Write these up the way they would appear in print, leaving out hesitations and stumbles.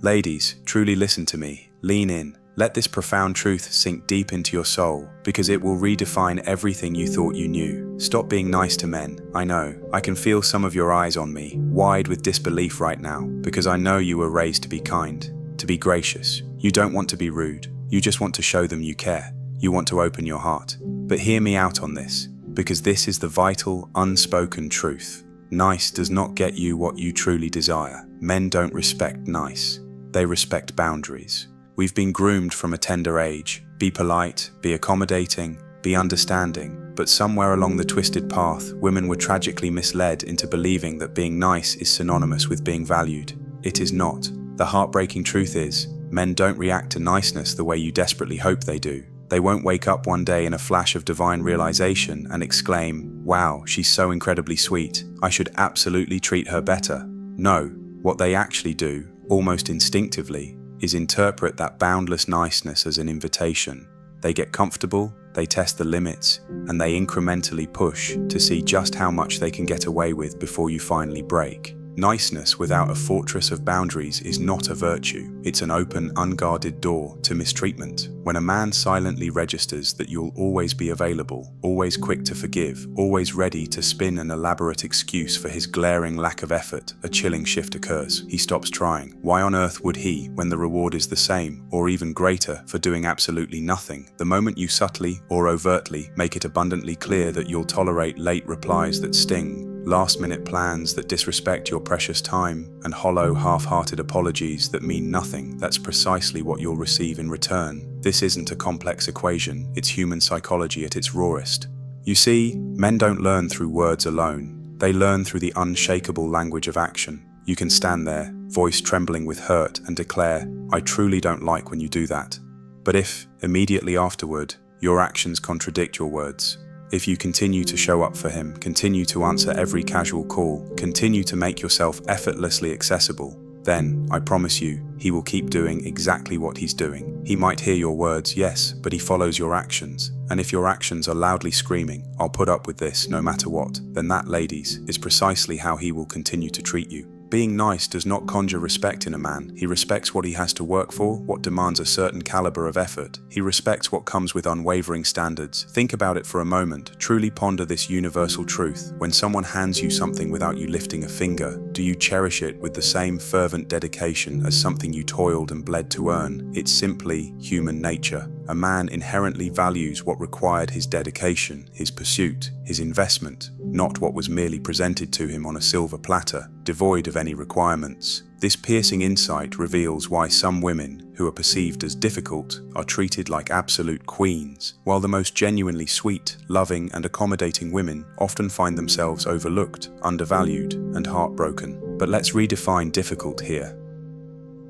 Ladies, truly listen to me. Lean in. Let this profound truth sink deep into your soul, because it will redefine everything you thought you knew. Stop being nice to men. I know. I can feel some of your eyes on me, wide with disbelief right now, because I know you were raised to be kind, to be gracious. You don't want to be rude. You just want to show them you care. You want to open your heart. But hear me out on this, because this is the vital, unspoken truth. Nice does not get you what you truly desire. Men don't respect nice. They respect boundaries. We've been groomed from a tender age. Be polite, be accommodating, be understanding. But somewhere along the twisted path, women were tragically misled into believing that being nice is synonymous with being valued. It is not. The heartbreaking truth is, men don't react to niceness the way you desperately hope they do. They won't wake up one day in a flash of divine realization and exclaim, "Wow, she's so incredibly sweet. I should absolutely treat her better." No, what they actually do, almost instinctively, is interpret that boundless niceness as an invitation. They get comfortable, they test the limits, and they incrementally push to see just how much they can get away with before you finally break. Niceness without a fortress of boundaries is not a virtue. It's an open, unguarded door to mistreatment. When a man silently registers that you'll always be available, always quick to forgive, always ready to spin an elaborate excuse for his glaring lack of effort, a chilling shift occurs. He stops trying. Why on earth would he, when the reward is the same, or even greater, for doing absolutely nothing? The moment you subtly or overtly make it abundantly clear that you'll tolerate late replies that sting, last-minute plans that disrespect your precious time, and hollow, half-hearted apologies that mean nothing, that's precisely what you'll receive in return. This isn't a complex equation, it's human psychology at its rawest. You see, men don't learn through words alone. They learn through the unshakable language of action. You can stand there, voice trembling with hurt, and declare, "I truly don't like when you do that." But if, immediately afterward, your actions contradict your words, if you continue to show up for him, continue to answer every casual call, continue to make yourself effortlessly accessible, then, I promise you, he will keep doing exactly what he's doing. He might hear your words, yes, but he follows your actions. And if your actions are loudly screaming, "I'll put up with this no matter what," then that, ladies, is precisely how he will continue to treat you. Being nice does not conjure respect in a man. He respects what he has to work for, what demands a certain caliber of effort. He respects what comes with unwavering standards. Think about it for a moment. Truly ponder this universal truth. When someone hands you something without you lifting a finger, do you cherish it with the same fervent dedication as something you toiled and bled to earn? It's simply human nature. A man inherently values what required his dedication, his pursuit, his investment, not what was merely presented to him on a silver platter, devoid of any requirements. This piercing insight reveals why some women, who are perceived as difficult, are treated like absolute queens, while the most genuinely sweet, loving, and accommodating women often find themselves overlooked, undervalued, and heartbroken. But let's redefine difficult here.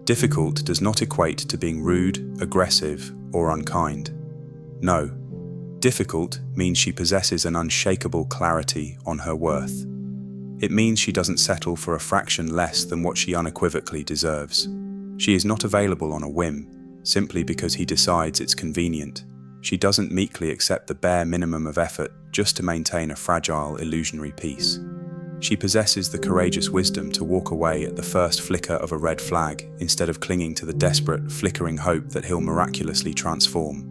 Difficult does not equate to being rude, aggressive, or unkind. No. Difficult means she possesses an unshakable clarity on her worth. It means she doesn't settle for a fraction less than what she unequivocally deserves. She is not available on a whim, simply because he decides it's convenient. She doesn't meekly accept the bare minimum of effort just to maintain a fragile, illusionary peace. She possesses the courageous wisdom to walk away at the first flicker of a red flag, instead of clinging to the desperate, flickering hope that he'll miraculously transform.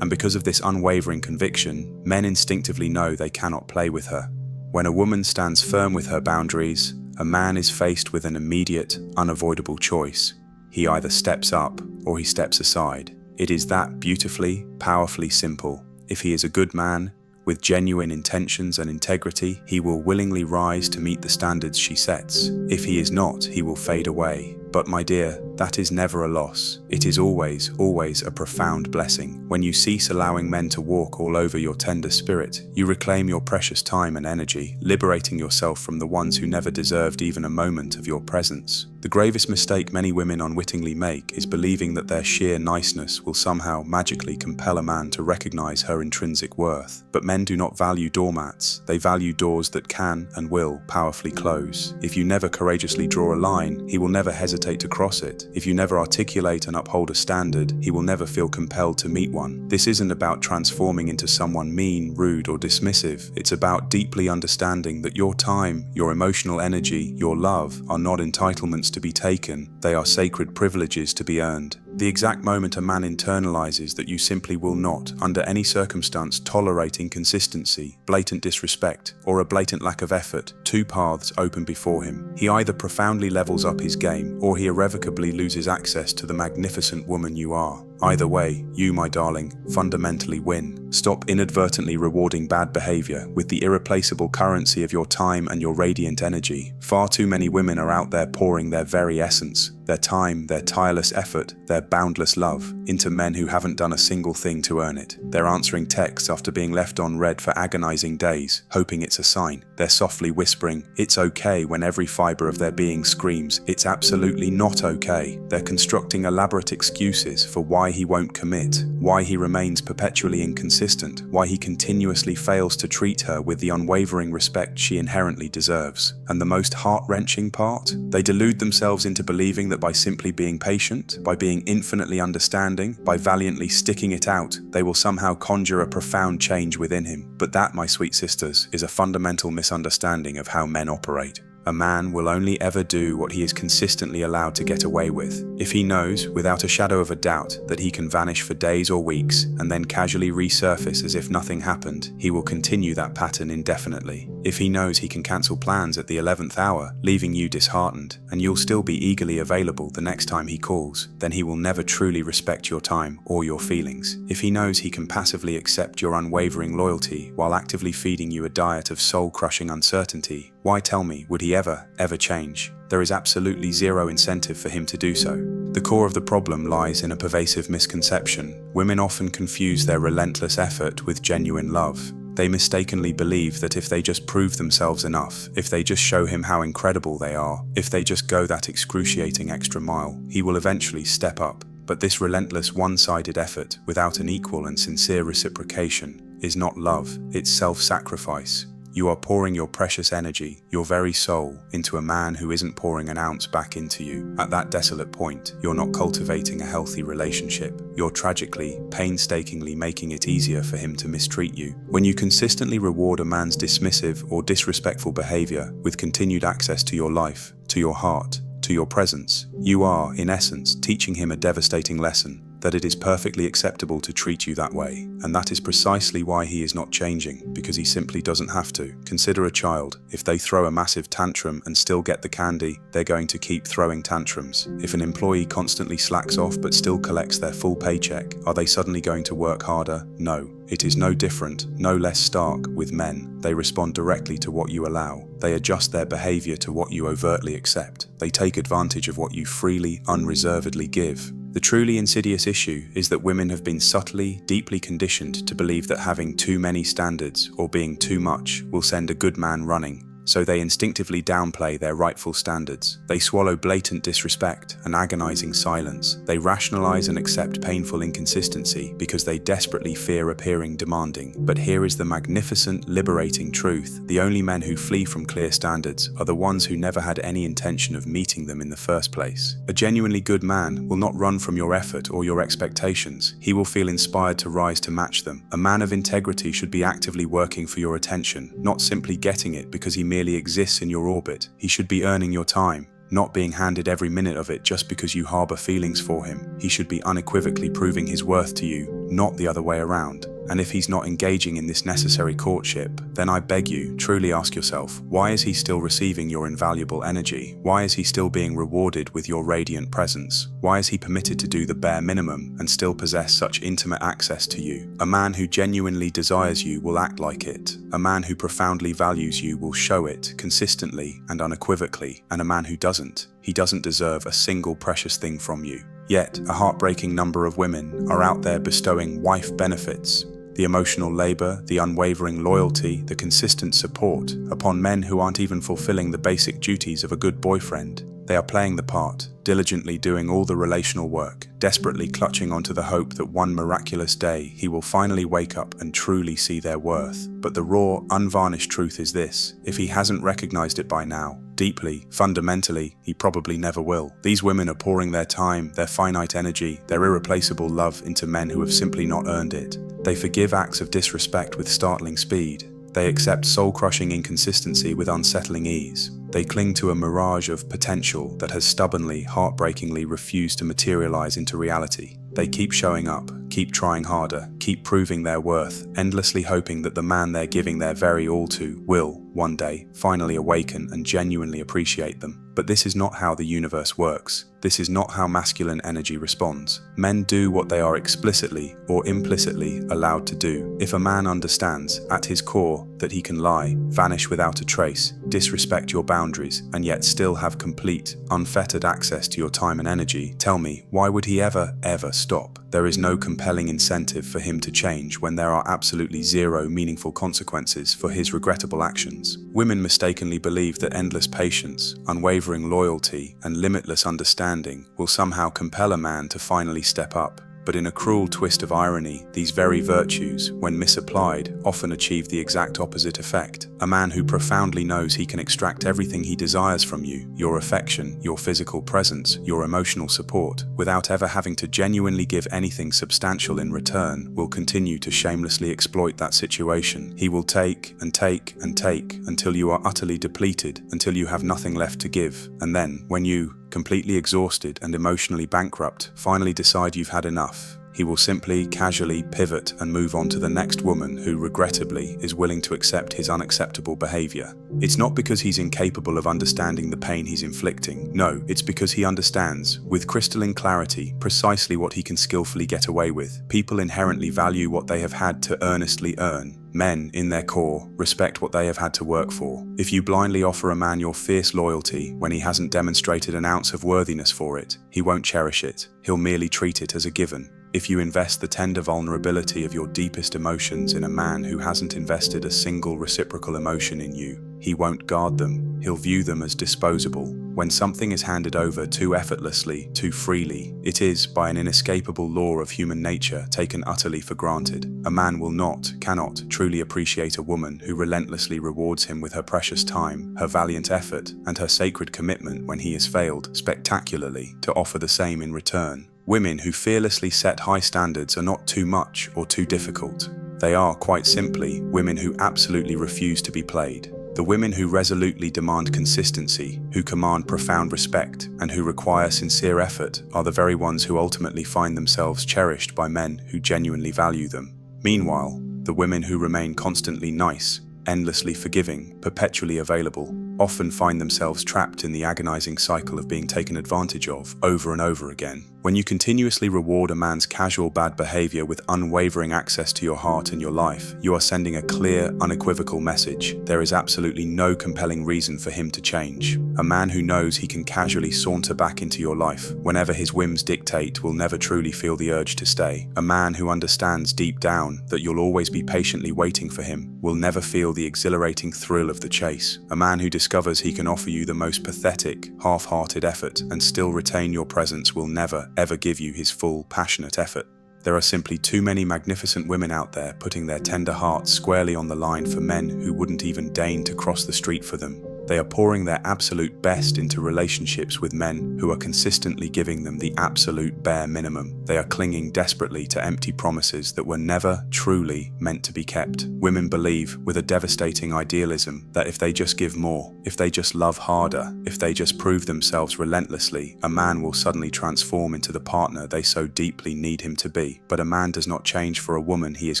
And because of this unwavering conviction, men instinctively know they cannot play with her. When a woman stands firm with her boundaries, a man is faced with an immediate, unavoidable choice. He either steps up or he steps aside. It is that beautifully, powerfully simple. If he is a good man, with genuine intentions and integrity, he will willingly rise to meet the standards she sets. If he is not, he will fade away. But my dear, that is never a loss. It is always, always a profound blessing. When you cease allowing men to walk all over your tender spirit, you reclaim your precious time and energy, liberating yourself from the ones who never deserved even a moment of your presence. The gravest mistake many women unwittingly make is believing that their sheer niceness will somehow magically compel a man to recognize her intrinsic worth. But men do not value doormats. They value doors that can and will powerfully close. If you never courageously draw a line, he will never hesitate hesitate to cross it. If you never articulate and uphold a standard, he will never feel compelled to meet one. This isn't about transforming into someone mean, rude, or dismissive. It's about deeply understanding that your time, your emotional energy, your love are not entitlements to be taken. They are sacred privileges to be earned. The exact moment a man internalizes that you simply will not, under any circumstance, tolerate inconsistency, blatant disrespect, or a blatant lack of effort, two paths open before him. He either profoundly levels up his game, or he irrevocably loses access to the magnificent woman you are. Either way, you, my darling, fundamentally win. Stop inadvertently rewarding bad behavior with the irreplaceable currency of your time and your radiant energy. Far too many women are out there pouring their very essence, their time, their tireless effort, their boundless love, into men who haven't done a single thing to earn it. They're answering texts after being left on read for agonizing days, hoping it's a sign. They're softly whispering, "It's okay," when every fiber of their being screams, "It's absolutely not okay." They're constructing elaborate excuses for why he won't commit, why he remains perpetually inconsistent, why he continuously fails to treat her with the unwavering respect she inherently deserves. And the most heart-wrenching part? They delude themselves into believing that by simply being patient, by being infinitely understanding, by valiantly sticking it out, they will somehow conjure a profound change within him. But that, my sweet sisters, is a fundamental misunderstanding of how men operate. A man will only ever do what he is consistently allowed to get away with. If he knows, without a shadow of a doubt, that he can vanish for days or weeks and then casually resurface as if nothing happened, he will continue that pattern indefinitely. If he knows he can cancel plans at the 11th hour, leaving you disheartened, and you'll still be eagerly available the next time he calls, then he will never truly respect your time or your feelings. If he knows he can passively accept your unwavering loyalty while actively feeding you a diet of soul-crushing uncertainty, why, tell me, would he ever change? There is absolutely zero incentive for him to do so. The core of the problem lies in a pervasive misconception. Women often confuse their relentless effort with genuine love. They mistakenly believe that if they just prove themselves enough, if they just show him how incredible they are, if they just go that excruciating extra mile, he will eventually step up. But this relentless one-sided effort, without an equal and sincere reciprocation, is not love, it's self-sacrifice. You are pouring your precious energy, your very soul, into a man who isn't pouring an ounce back into you. At that desolate point, you're not cultivating a healthy relationship. You're tragically, painstakingly making it easier for him to mistreat you. When you consistently reward a man's dismissive or disrespectful behavior with continued access to your life, to your heart, to your presence, you are, in essence, teaching him a devastating lesson. That it is perfectly acceptable to treat you that way. And that is precisely why he is not changing, because he simply doesn't have to. Consider a child. If they throw a massive tantrum and still get the candy, they're going to keep throwing tantrums. If an employee constantly slacks off but still collects their full paycheck, are they suddenly going to work harder? No. It is no different, no less stark, with men. They respond directly to what you allow. They adjust their behavior to what you overtly accept. They take advantage of what you freely, unreservedly give. The truly insidious issue is that women have been subtly, deeply conditioned to believe that having too many standards or being too much will send a good man running. So they instinctively downplay their rightful standards. They swallow blatant disrespect and agonizing silence. They rationalize and accept painful inconsistency because they desperately fear appearing demanding. But here is the magnificent, liberating truth. The only men who flee from clear standards are the ones who never had any intention of meeting them in the first place. A genuinely good man will not run from your effort or your expectations. He will feel inspired to rise to match them. A man of integrity should be actively working for your attention, not simply getting it because he merely exists in your orbit. He should be earning your time, not being handed every minute of it just because you harbor feelings for him. He should be unequivocally proving his worth to you, not the other way around. And if he's not engaging in this necessary courtship, then I beg you, truly ask yourself, why is he still receiving your invaluable energy? Why is he still being rewarded with your radiant presence? Why is he permitted to do the bare minimum and still possess such intimate access to you? A man who genuinely desires you will act like it. A man who profoundly values you will show it consistently and unequivocally. And a man who doesn't, he doesn't deserve a single precious thing from you. Yet, a heartbreaking number of women are out there bestowing wife benefits, the emotional labor, the unwavering loyalty, the consistent support upon men who aren't even fulfilling the basic duties of a good boyfriend. They are playing the part, diligently doing all the relational work, desperately clutching onto the hope that one miraculous day he will finally wake up and truly see their worth. But the raw, unvarnished truth is this: if he hasn't recognized it by now, deeply, fundamentally, he probably never will. These women are pouring their time, their finite energy, their irreplaceable love into men who have simply not earned it. They forgive acts of disrespect with startling speed. They accept soul-crushing inconsistency with unsettling ease. They cling to a mirage of potential that has stubbornly, heartbreakingly refused to materialize into reality. They keep showing up, keep trying harder, keep proving their worth, endlessly hoping that the man they're giving their very all to will, one day, finally awaken and genuinely appreciate them. But this is not how the universe works. This is not how masculine energy responds. Men do what they are explicitly or implicitly allowed to do. If a man understands, at his core, that he can lie, vanish without a trace, disrespect your boundaries, and yet still have complete, unfettered access to your time and energy, tell me, why would he ever stop? There is no compelling incentive for him to change when there are absolutely zero meaningful consequences for his regrettable actions. Women mistakenly believe that endless patience, unwavering loyalty, and limitless understanding will somehow compel a man to finally step up. But in a cruel twist of irony, these very virtues, when misapplied, often achieve the exact opposite effect. A man who profoundly knows he can extract everything he desires from you, your affection, your physical presence, your emotional support, without ever having to genuinely give anything substantial in return, will continue to shamelessly exploit that situation. He will take and take and take until you are utterly depleted, until you have nothing left to give. And then, when you, completely exhausted and emotionally bankrupt, finally decide you've had enough, he will simply, casually pivot and move on to the next woman who, regrettably, is willing to accept his unacceptable behavior. It's not because he's incapable of understanding the pain he's inflicting. No, it's because he understands, with crystalline clarity, precisely what he can skillfully get away with. People inherently value what they have had to earnestly earn. Men, in their core, respect what they have had to work for. If you blindly offer a man your fierce loyalty when he hasn't demonstrated an ounce of worthiness for it, he won't cherish it. He'll merely treat it as a given. If you invest the tender vulnerability of your deepest emotions in a man who hasn't invested a single reciprocal emotion in you, he won't guard them. He'll view them as disposable. When something is handed over too effortlessly, too freely, it is, by an inescapable law of human nature, taken utterly for granted. A man will not, cannot, truly appreciate a woman who relentlessly rewards him with her precious time, her valiant effort, and her sacred commitment when he has failed, spectacularly, to offer the same in return. Women who fearlessly set high standards are not too much or too difficult. They are, quite simply, women who absolutely refuse to be played. The women who resolutely demand consistency, who command profound respect, and who require sincere effort are the very ones who ultimately find themselves cherished by men who genuinely value them. Meanwhile, the women who remain constantly nice, endlessly forgiving, perpetually available, often find themselves trapped in the agonizing cycle of being taken advantage of over and over again. When you continuously reward a man's casual bad behavior with unwavering access to your heart and your life, you are sending a clear, unequivocal message. There is absolutely no compelling reason for him to change. A man who knows he can casually saunter back into your life whenever his whims dictate will never truly feel the urge to stay. A man who understands deep down that you'll always be patiently waiting for him will never feel the exhilarating thrill of the chase. A man who discovers he can offer you the most pathetic, half-hearted effort and still retain your presence will never, ever give you his full, passionate effort. There are simply too many magnificent women out there putting their tender hearts squarely on the line for men who wouldn't even deign to cross the street for them. They are pouring their absolute best into relationships with men who are consistently giving them the absolute bare minimum. They are clinging desperately to empty promises that were never truly meant to be kept. Women believe, with a devastating idealism, that if they just give more, if they just love harder, if they just prove themselves relentlessly, a man will suddenly transform into the partner they so deeply need him to be. But a man does not change for a woman he is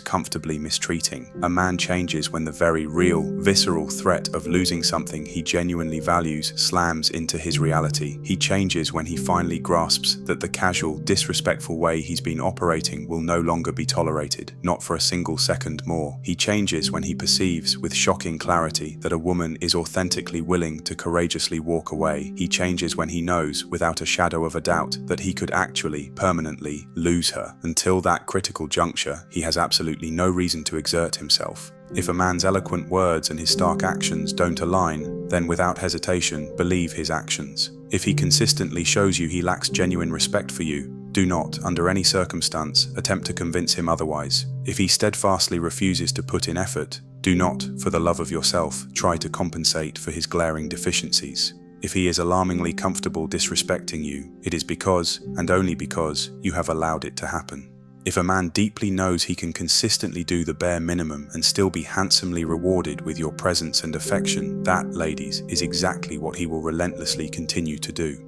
comfortably mistreating. A man changes when the very real, visceral threat of losing something he genuinely values slams into his reality. He changes when he finally grasps that the casual, disrespectful way he's been operating will no longer be tolerated, not for a single second more. He changes when he perceives with shocking clarity that a woman is authentically willing to courageously walk away. He changes when he knows, without a shadow of a doubt, that he could actually, permanently, lose her. Until that critical juncture, he has absolutely no reason to exert himself. If a man's eloquent words and his stark actions don't align, then without hesitation, believe his actions. If he consistently shows you he lacks genuine respect for you, do not, under any circumstance, attempt to convince him otherwise. If he steadfastly refuses to put in effort, do not, for the love of yourself, try to compensate for his glaring deficiencies. If he is alarmingly comfortable disrespecting you, it is because, and only because, you have allowed it to happen. If a man deeply knows he can consistently do the bare minimum and still be handsomely rewarded with your presence and affection, that, ladies, is exactly what he will relentlessly continue to do.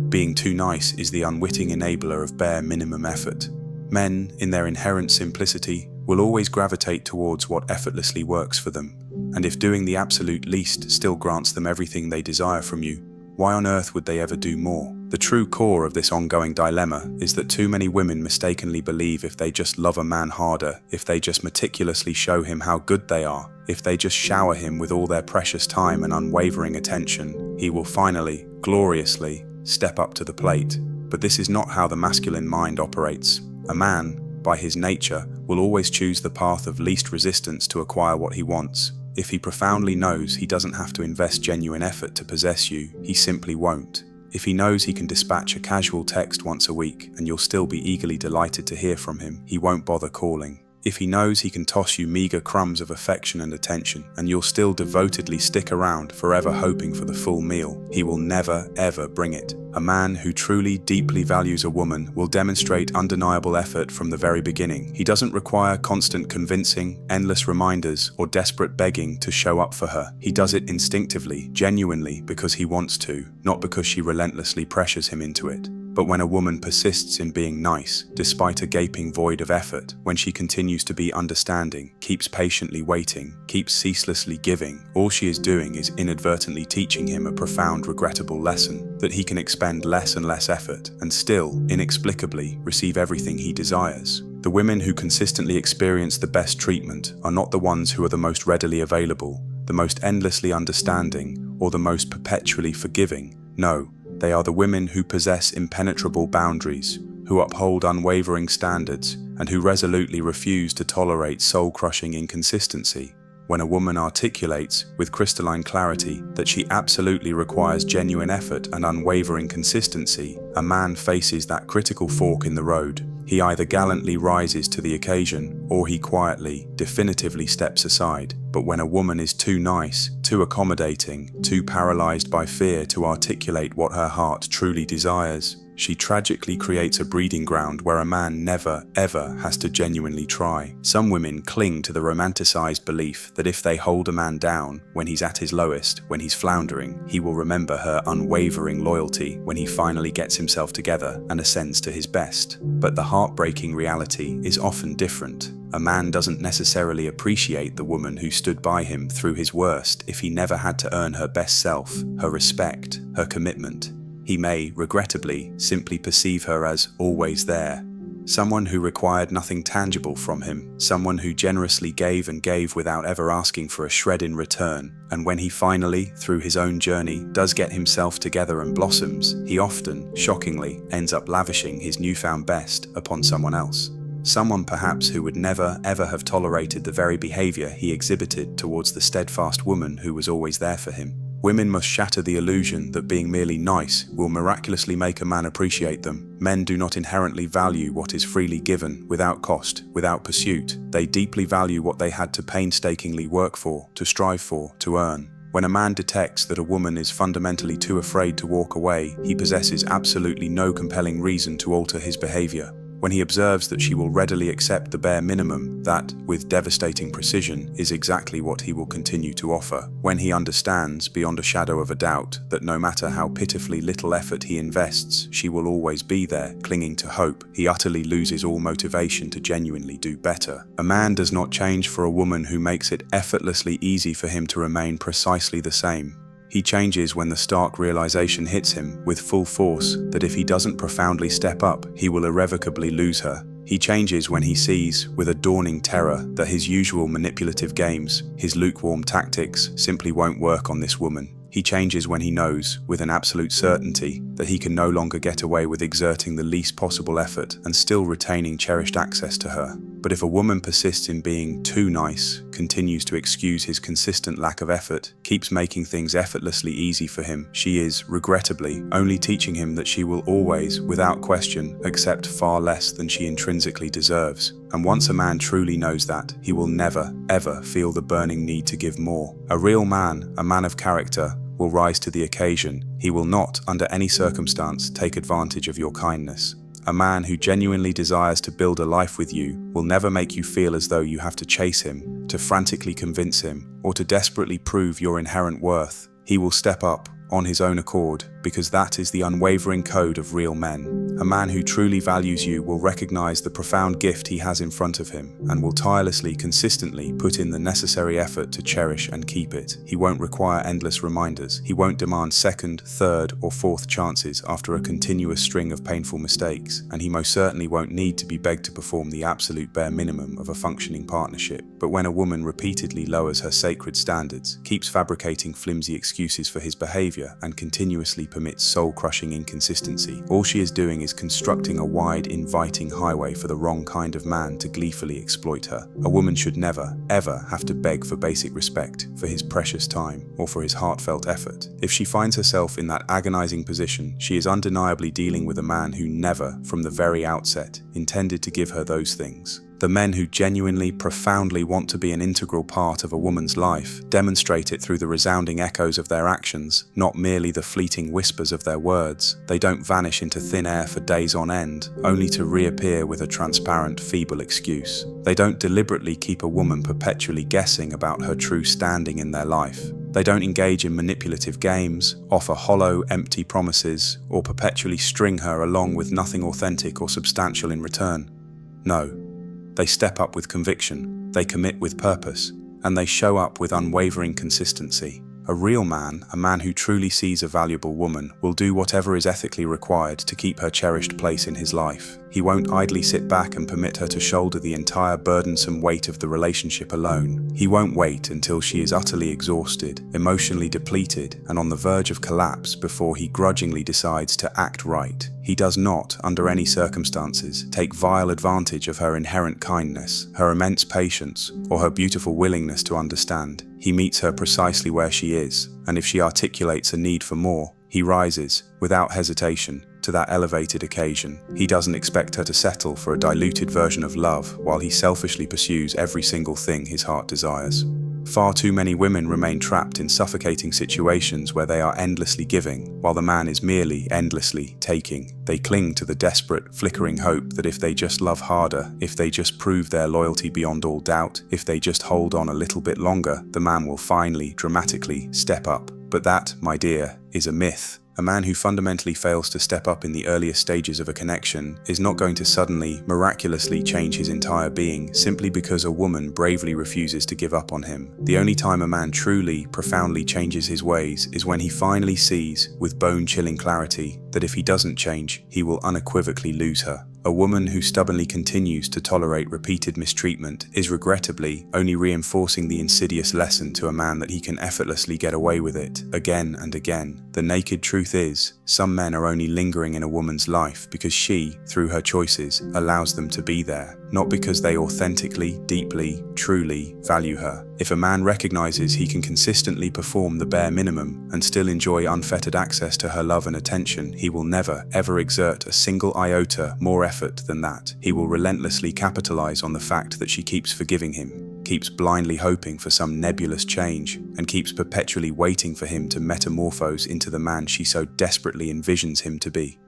Being too nice is the unwitting enabler of bare minimum effort. Men, in their inherent simplicity, will always gravitate towards what effortlessly works for them, and if doing the absolute least still grants them everything they desire from you, why on earth would they ever do more? The true core of this ongoing dilemma is that too many women mistakenly believe if they just love a man harder, if they just meticulously show him how good they are, if they just shower him with all their precious time and unwavering attention, he will finally, gloriously, step up to the plate. But this is not how the masculine mind operates. A man, by his nature, will always choose the path of least resistance to acquire what he wants. If he profoundly knows he doesn't have to invest genuine effort to possess you, he simply won't. If he knows he can dispatch a casual text once a week and you'll still be eagerly delighted to hear from him, he won't bother calling. If he knows he can toss you meager crumbs of affection and attention and you'll still devotedly stick around forever hoping for the full meal, he will never ever bring it. A man who truly deeply values a woman will demonstrate undeniable effort from the very beginning. He doesn't require constant convincing, endless reminders, or desperate begging to show up for her. He does it instinctively, genuinely, because he wants to, not because she relentlessly pressures him into it. But when a woman persists in being nice, despite a gaping void of effort, when she continues to be understanding, keeps patiently waiting, keeps ceaselessly giving, all she is doing is inadvertently teaching him a profound, regrettable lesson, that he can expend less and less effort, and still, inexplicably, receive everything he desires. The women who consistently experience the best treatment are not the ones who are the most readily available, the most endlessly understanding, or the most perpetually forgiving. No, they are the women who possess impenetrable boundaries, who uphold unwavering standards, and who resolutely refuse to tolerate soul-crushing inconsistency. When a woman articulates, with crystalline clarity, that she absolutely requires genuine effort and unwavering consistency, a man faces that critical fork in the road. He either gallantly rises to the occasion, or he quietly, definitively steps aside. But when a woman is too nice, too accommodating, too paralyzed by fear to articulate what her heart truly desires, she tragically creates a breeding ground where a man never, ever has to genuinely try. Some women cling to the romanticized belief that if they hold a man down when he's at his lowest, when he's floundering, he will remember her unwavering loyalty when he finally gets himself together and ascends to his best. But the heartbreaking reality is often different. A man doesn't necessarily appreciate the woman who stood by him through his worst if he never had to earn her best self, her respect, her commitment. He may, regrettably, simply perceive her as always there. Someone who required nothing tangible from him, someone who generously gave and gave without ever asking for a shred in return. And when he finally, through his own journey, does get himself together and blossoms, he often, shockingly, ends up lavishing his newfound best upon someone else. Someone perhaps who would never ever have tolerated the very behavior he exhibited towards the steadfast woman who was always there for him. Women must shatter the illusion that being merely nice will miraculously make a man appreciate them. Men do not inherently value what is freely given, without cost, without pursuit. They deeply value what they had to painstakingly work for, to strive for, to earn. When a man detects that a woman is fundamentally too afraid to walk away, he possesses absolutely no compelling reason to alter his behavior. When he observes that she will readily accept the bare minimum, that, with devastating precision, is exactly what he will continue to offer. When he understands, beyond a shadow of a doubt, that no matter how pitifully little effort he invests, she will always be there, clinging to hope, he utterly loses all motivation to genuinely do better. A man does not change for a woman who makes it effortlessly easy for him to remain precisely the same. He changes when the stark realization hits him with full force that if he doesn't profoundly step up, he will irrevocably lose her. He changes when he sees, with a dawning terror, that his usual manipulative games, his lukewarm tactics, simply won't work on this woman. He changes when he knows, with an absolute certainty, that he can no longer get away with exerting the least possible effort and still retaining cherished access to her. But if a woman persists in being too nice, continues to excuse his consistent lack of effort, keeps making things effortlessly easy for him, she is, regrettably, only teaching him that she will always, without question, accept far less than she intrinsically deserves. And once a man truly knows that, he will never, ever feel the burning need to give more. A real man, a man of character, will rise to the occasion. He will not, under any circumstance, take advantage of your kindness. A man who genuinely desires to build a life with you will never make you feel as though you have to chase him, to frantically convince him, or to desperately prove your inherent worth. He will step up, on his own accord, because that is the unwavering code of real men. A man who truly values you will recognize the profound gift he has in front of him and will tirelessly, consistently put in the necessary effort to cherish and keep it. He won't require endless reminders. He won't demand second, third, or fourth chances after a continuous string of painful mistakes, and he most certainly won't need to be begged to perform the absolute bare minimum of a functioning partnership. But when a woman repeatedly lowers her sacred standards, keeps fabricating flimsy excuses for his behavior, and continuously permits soul-crushing inconsistency, all she is doing is constructing a wide, inviting highway for the wrong kind of man to gleefully exploit her. A woman should never, ever have to beg for basic respect, for his precious time, or for his heartfelt effort. If she finds herself in that agonizing position, she is undeniably dealing with a man who never, from the very outset, intended to give her those things. The men who genuinely, profoundly want to be an integral part of a woman's life demonstrate it through the resounding echoes of their actions, not merely the fleeting whispers of their words. They don't vanish into thin air for days on end, only to reappear with a transparent, feeble excuse. They don't deliberately keep a woman perpetually guessing about her true standing in their life. They don't engage in manipulative games, offer hollow, empty promises, or perpetually string her along with nothing authentic or substantial in return. No. They step up with conviction, they commit with purpose, and they show up with unwavering consistency. A real man, a man who truly sees a valuable woman, will do whatever is ethically required to keep her cherished place in his life. He won't idly sit back and permit her to shoulder the entire burdensome weight of the relationship alone. He won't wait until she is utterly exhausted, emotionally depleted, and on the verge of collapse before he grudgingly decides to act right. He does not, under any circumstances, take vile advantage of her inherent kindness, her immense patience, or her beautiful willingness to understand. He meets her precisely where she is, and if she articulates a need for more, he rises, without hesitation, to that elevated occasion. He doesn't expect her to settle for a diluted version of love while he selfishly pursues every single thing his heart desires. Far too many women remain trapped in suffocating situations where they are endlessly giving, while the man is merely endlessly taking. They cling to the desperate, flickering hope that if they just love harder, if they just prove their loyalty beyond all doubt, if they just hold on a little bit longer, the man will finally, dramatically, step up. But that, my dear, is a myth. A man who fundamentally fails to step up in the earliest stages of a connection is not going to suddenly, miraculously change his entire being simply because a woman bravely refuses to give up on him. The only time a man truly, profoundly changes his ways is when he finally sees, with bone-chilling clarity, that if he doesn't change, he will unequivocally lose her. A woman who stubbornly continues to tolerate repeated mistreatment is regrettably only reinforcing the insidious lesson to a man that he can effortlessly get away with it, again and again. The naked truth is, some men are only lingering in a woman's life because she, through her choices, allows them to be there, not because they authentically, deeply, truly value her. If a man recognizes he can consistently perform the bare minimum and still enjoy unfettered access to her love and attention, he will never, ever exert a single iota more effort than that. He will relentlessly capitalize on the fact that she keeps forgiving him, keeps blindly hoping for some nebulous change, and keeps perpetually waiting for him to metamorphose into the man she so desperately envisions him to be.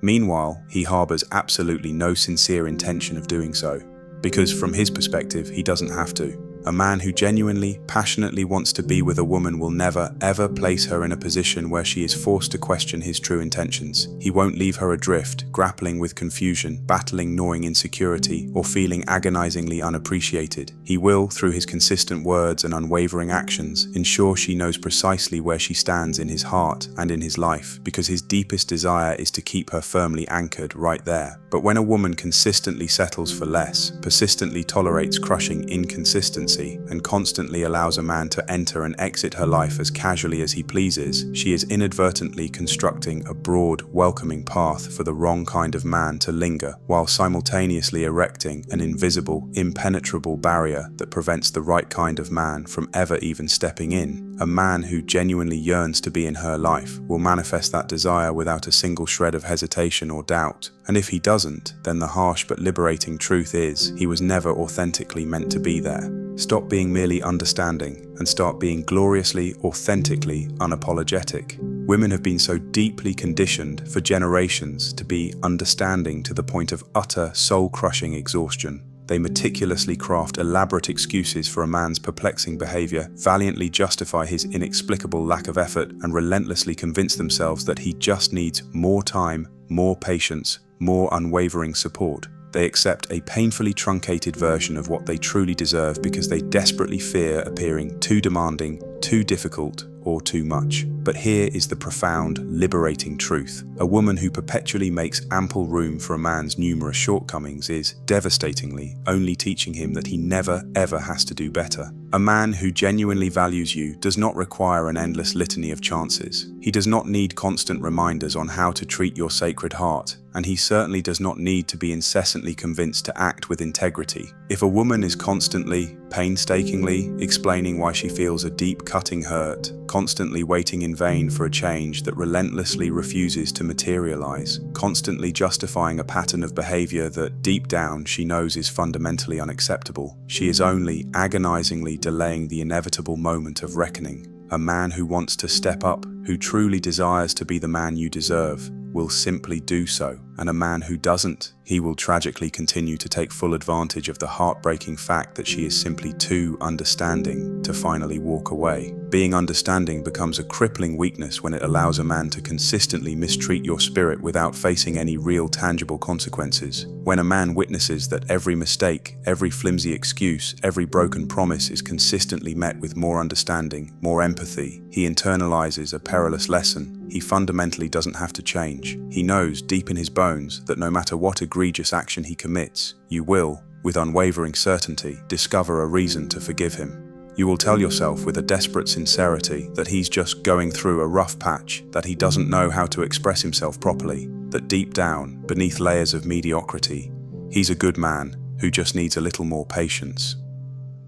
Meanwhile, he harbors absolutely no sincere intention of doing so, because from his perspective, he doesn't have to. A man who genuinely, passionately wants to be with a woman will never, ever place her in a position where she is forced to question his true intentions. He won't leave her adrift, grappling with confusion, battling gnawing insecurity, or feeling agonizingly unappreciated. He will, through his consistent words and unwavering actions, ensure she knows precisely where she stands in his heart and in his life, because his deepest desire is to keep her firmly anchored right there. But when a woman consistently settles for less, persistently tolerates crushing inconsistency, complacency and constantly allows a man to enter and exit her life as casually as he pleases, she is inadvertently constructing a broad, welcoming path for the wrong kind of man to linger, while simultaneously erecting an invisible, impenetrable barrier that prevents the right kind of man from ever even stepping in. A man who genuinely yearns to be in her life will manifest that desire without a single shred of hesitation or doubt. And if he doesn't, then the harsh but liberating truth is, he was never authentically meant to be there. Stop being merely understanding and start being gloriously, authentically unapologetic. Women have been so deeply conditioned for generations to be understanding to the point of utter, soul-crushing exhaustion. They meticulously craft elaborate excuses for a man's perplexing behavior, valiantly justify his inexplicable lack of effort, and relentlessly convince themselves that he just needs more time, more patience, more unwavering support. They accept a painfully truncated version of what they truly deserve because they desperately fear appearing too demanding, too difficult, or too much. But here is the profound, liberating truth. A woman who perpetually makes ample room for a man's numerous shortcomings is, devastatingly, only teaching him that he never, ever has to do better. A man who genuinely values you does not require an endless litany of chances. He does not need constant reminders on how to treat your sacred heart, and he certainly does not need to be incessantly convinced to act with integrity. If a woman is constantly, painstakingly explaining why she feels a deep cutting hurt, constantly waiting in vain for a change that relentlessly refuses to materialize, constantly justifying a pattern of behavior that deep down she knows is fundamentally unacceptable, she is only agonizingly delaying the inevitable moment of reckoning. A man who wants to step up, who truly desires to be the man you deserve, will simply do so, and a man who doesn't, he will tragically continue to take full advantage of the heartbreaking fact that she is simply too understanding to finally walk away. Being understanding becomes a crippling weakness when it allows a man to consistently mistreat your spirit without facing any real tangible consequences. When a man witnesses that every mistake, every flimsy excuse, every broken promise is consistently met with more understanding, more empathy, he internalizes a perilous lesson. He fundamentally doesn't have to change. He knows deep in his bones that no matter what egregious action he commits, you will, with unwavering certainty, discover a reason to forgive him. You will tell yourself with a desperate sincerity that he's just going through a rough patch, that he doesn't know how to express himself properly, that deep down, beneath layers of mediocrity, he's a good man who just needs a little more patience.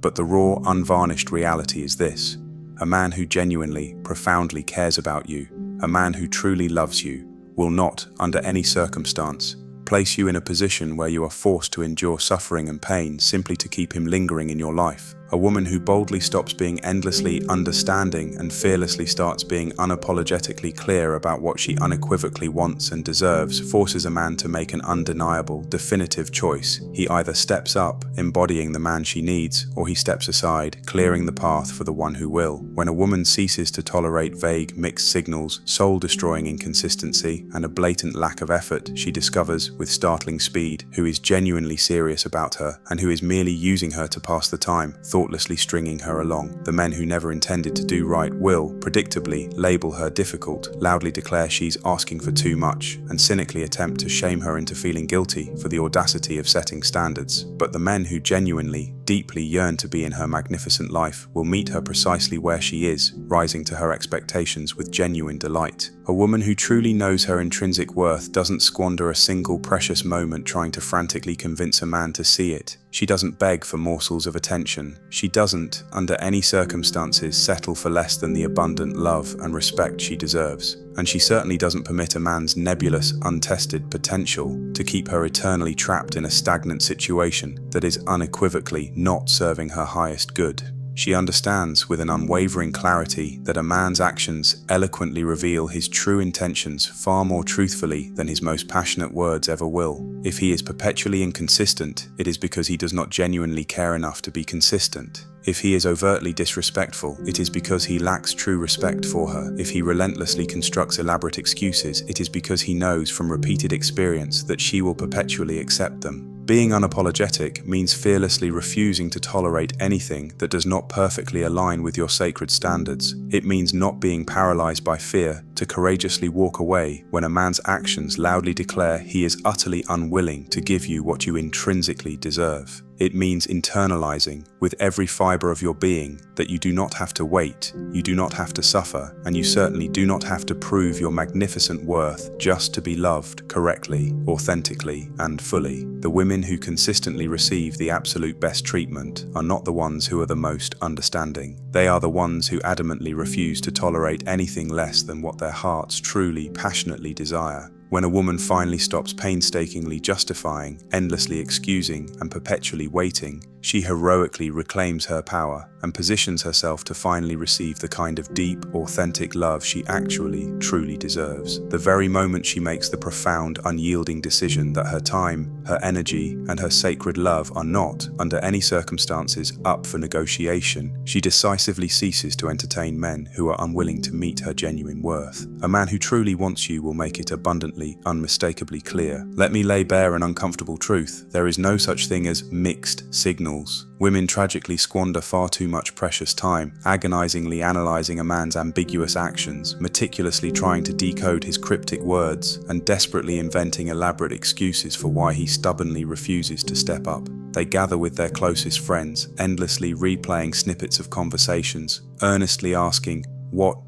But the raw, unvarnished reality is this: a man who genuinely, profoundly cares about you, a man who truly loves you, will not, under any circumstance, place you in a position where you are forced to endure suffering and pain simply to keep him lingering in your life. A woman who boldly stops being endlessly understanding and fearlessly starts being unapologetically clear about what she unequivocally wants and deserves forces a man to make an undeniable, definitive choice. He either steps up, embodying the man she needs, or he steps aside, clearing the path for the one who will. When a woman ceases to tolerate vague, mixed signals, soul-destroying inconsistency, and a blatant lack of effort, she discovers, with startling speed, who is genuinely serious about her and who is merely using her to pass the time, thoughtlessly stringing her along. The men who never intended to do right will, predictably, label her difficult, loudly declare she's asking for too much, and cynically attempt to shame her into feeling guilty for the audacity of setting standards. But the men who genuinely, deeply yearn to be in her magnificent life will meet her precisely where she is, rising to her expectations with genuine delight. A woman who truly knows her intrinsic worth doesn't squander a single precious moment trying to frantically convince a man to see it. She doesn't beg for morsels of attention. She doesn't, under any circumstances, settle for less than the abundant love and respect she deserves. And she certainly doesn't permit a man's nebulous, untested potential to keep her eternally trapped in a stagnant situation that is unequivocally not serving her highest good. She understands with an unwavering clarity that a man's actions eloquently reveal his true intentions far more truthfully than his most passionate words ever will. If he is perpetually inconsistent, it is because he does not genuinely care enough to be consistent. If he is overtly disrespectful, it is because he lacks true respect for her. If he relentlessly constructs elaborate excuses, it is because he knows from repeated experience that she will perpetually accept them. Being unapologetic means fearlessly refusing to tolerate anything that does not perfectly align with your sacred standards. It means not being paralyzed by fear to courageously walk away when a man's actions loudly declare he is utterly unwilling to give you what you intrinsically deserve. It means internalizing with every fiber of your being that you do not have to wait, you do not have to suffer, and you certainly do not have to prove your magnificent worth just to be loved correctly, authentically, and fully. The women who consistently receive the absolute best treatment are not the ones who are the most understanding. They are the ones who adamantly refuse to tolerate anything less than what their hearts truly, passionately desire. When a woman finally stops painstakingly justifying, endlessly excusing, and perpetually waiting, she heroically reclaims her power and positions herself to finally receive the kind of deep, authentic love she actually, truly deserves. The very moment she makes the profound, unyielding decision that her time, her energy, and her sacred love are not, under any circumstances, up for negotiation, she decisively ceases to entertain men who are unwilling to meet her genuine worth. A man who truly wants you will make it abundantly, unmistakably clear. Let me lay bare an uncomfortable truth. There is no such thing as mixed signals. Women tragically squander far too much precious time, agonizingly analyzing a man's ambiguous actions, meticulously trying to decode his cryptic words, and desperately inventing elaborate excuses for why he stubbornly refuses to step up. They gather with their closest friends, endlessly replaying snippets of conversations, earnestly asking, what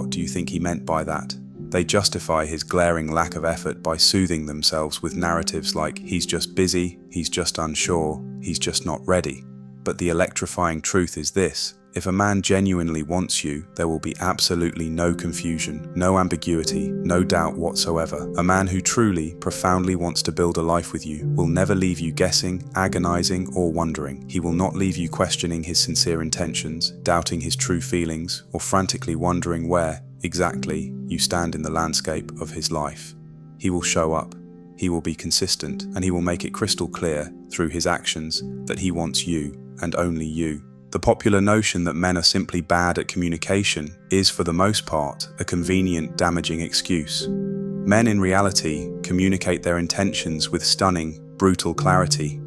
do you think he meant by that? They justify his glaring lack of effort by soothing themselves with narratives like, he's just busy, he's just unsure, he's just not ready. But the electrifying truth is this: if a man genuinely wants you, there will be absolutely no confusion, no ambiguity, no doubt whatsoever. A man who truly, profoundly wants to build a life with you will never leave you guessing, agonizing, or wondering. He will not leave you questioning his sincere intentions, doubting his true feelings, or frantically wondering where, exactly, you stand in the landscape of his life. He will show up, he will be consistent, and he will make it crystal clear, through his actions, that he wants you, and only you. The popular notion that men are simply bad at communication is, for the most part, a convenient, damaging excuse. Men, in reality, communicate their intentions with stunning, brutal clarity.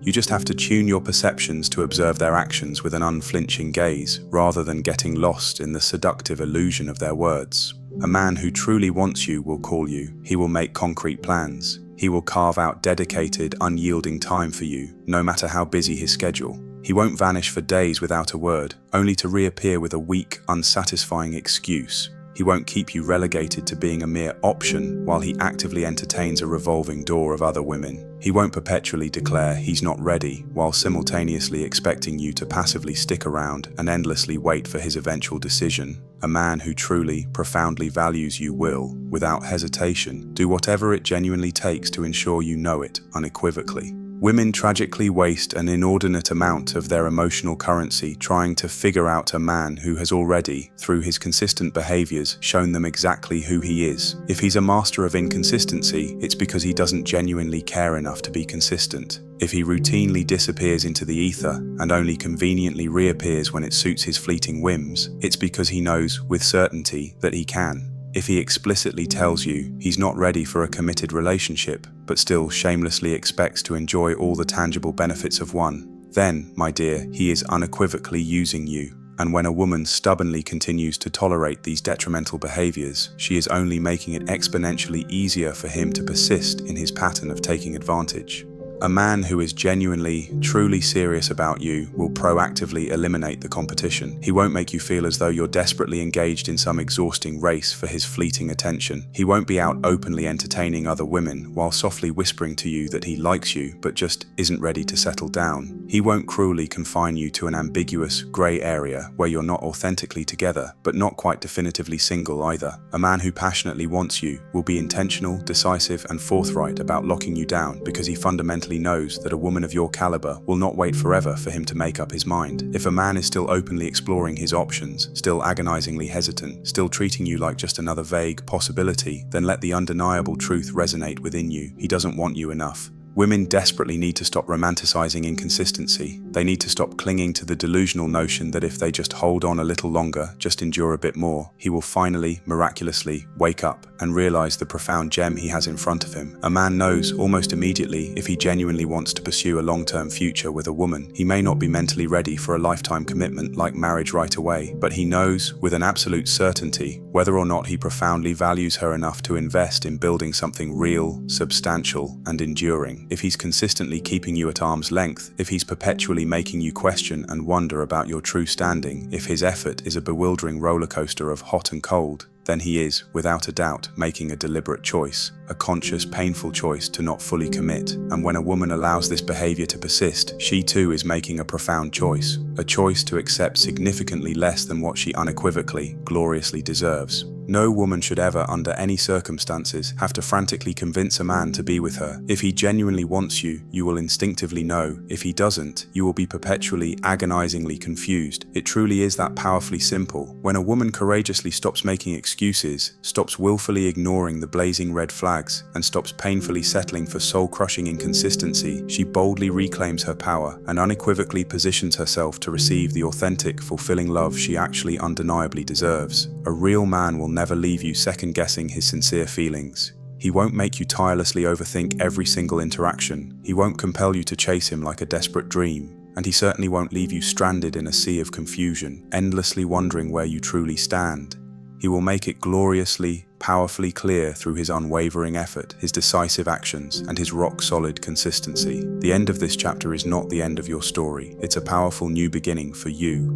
You just have to tune your perceptions to observe their actions with an unflinching gaze, rather than getting lost in the seductive illusion of their words. A man who truly wants you will call you. He will make concrete plans. He will carve out dedicated, unyielding time for you, no matter how busy his schedule. He won't vanish for days without a word, only to reappear with a weak, unsatisfying excuse. He won't keep you relegated to being a mere option while he actively entertains a revolving door of other women. He won't perpetually declare he's not ready while simultaneously expecting you to passively stick around and endlessly wait for his eventual decision. A man who truly, profoundly values you will, without hesitation, do whatever it genuinely takes to ensure you know it unequivocally. Women tragically waste an inordinate amount of their emotional currency trying to figure out a man who has already, through his consistent behaviors, shown them exactly who he is. If he's a master of inconsistency, it's because he doesn't genuinely care enough to be consistent. If he routinely disappears into the ether and only conveniently reappears when it suits his fleeting whims, it's because he knows with certainty that he can. If he explicitly tells you he's not ready for a committed relationship, but still shamelessly expects to enjoy all the tangible benefits of one, then, my dear, he is unequivocally using you. And when a woman stubbornly continues to tolerate these detrimental behaviors, she is only making it exponentially easier for him to persist in his pattern of taking advantage. A man who is genuinely, truly serious about you will proactively eliminate the competition. He won't make you feel as though you're desperately engaged in some exhausting race for his fleeting attention. He won't be out openly entertaining other women while softly whispering to you that he likes you but just isn't ready to settle down. He won't cruelly confine you to an ambiguous, grey area where you're not authentically together but not quite definitively single either. A man who passionately wants you will be intentional, decisive, and forthright about locking you down because he fundamentally knows that a woman of your caliber will not wait forever for him to make up his mind. If a man is still openly exploring his options, still agonizingly hesitant, still treating you like just another vague possibility, then let the undeniable truth resonate within you. He doesn't want you enough. Women desperately need to stop romanticizing inconsistency. They need to stop clinging to the delusional notion that if they just hold on a little longer, just endure a bit more, he will finally, miraculously, wake up and realize the profound gem he has in front of him. A man knows almost immediately if he genuinely wants to pursue a long-term future with a woman. He may not be mentally ready for a lifetime commitment like marriage right away, but he knows with an absolute certainty whether or not he profoundly values her enough to invest in building something real, substantial, and enduring. if he's consistently keeping you at arm's length, if he's perpetually making you question and wonder about your true standing, if his effort is a bewildering roller coaster of hot and cold, then he is, without a doubt, making a deliberate choice, a conscious, painful choice to not fully commit. And when a woman allows this behavior to persist, she too is making a profound choice, a choice to accept significantly less than what she unequivocally, gloriously deserves. No woman should ever, under any circumstances, have to frantically convince a man to be with her. If he genuinely wants you, you will instinctively know. If he doesn't, you will be perpetually, agonizingly confused. It truly is that powerfully simple. When a woman courageously stops making excuses, stops willfully ignoring the blazing red flags, and stops painfully settling for soul-crushing inconsistency, she boldly reclaims her power and unequivocally positions herself to receive the authentic, fulfilling love she actually undeniably deserves. A real man will never leave you second-guessing his sincere feelings. He won't make you tirelessly overthink every single interaction. He won't compel you to chase him like a desperate dream. And he certainly won't leave you stranded in a sea of confusion, endlessly wondering where you truly stand. He will make it gloriously, powerfully clear through his unwavering effort, his decisive actions, and his rock-solid consistency. The end of this chapter is not the end of your story. It's a powerful new beginning for you.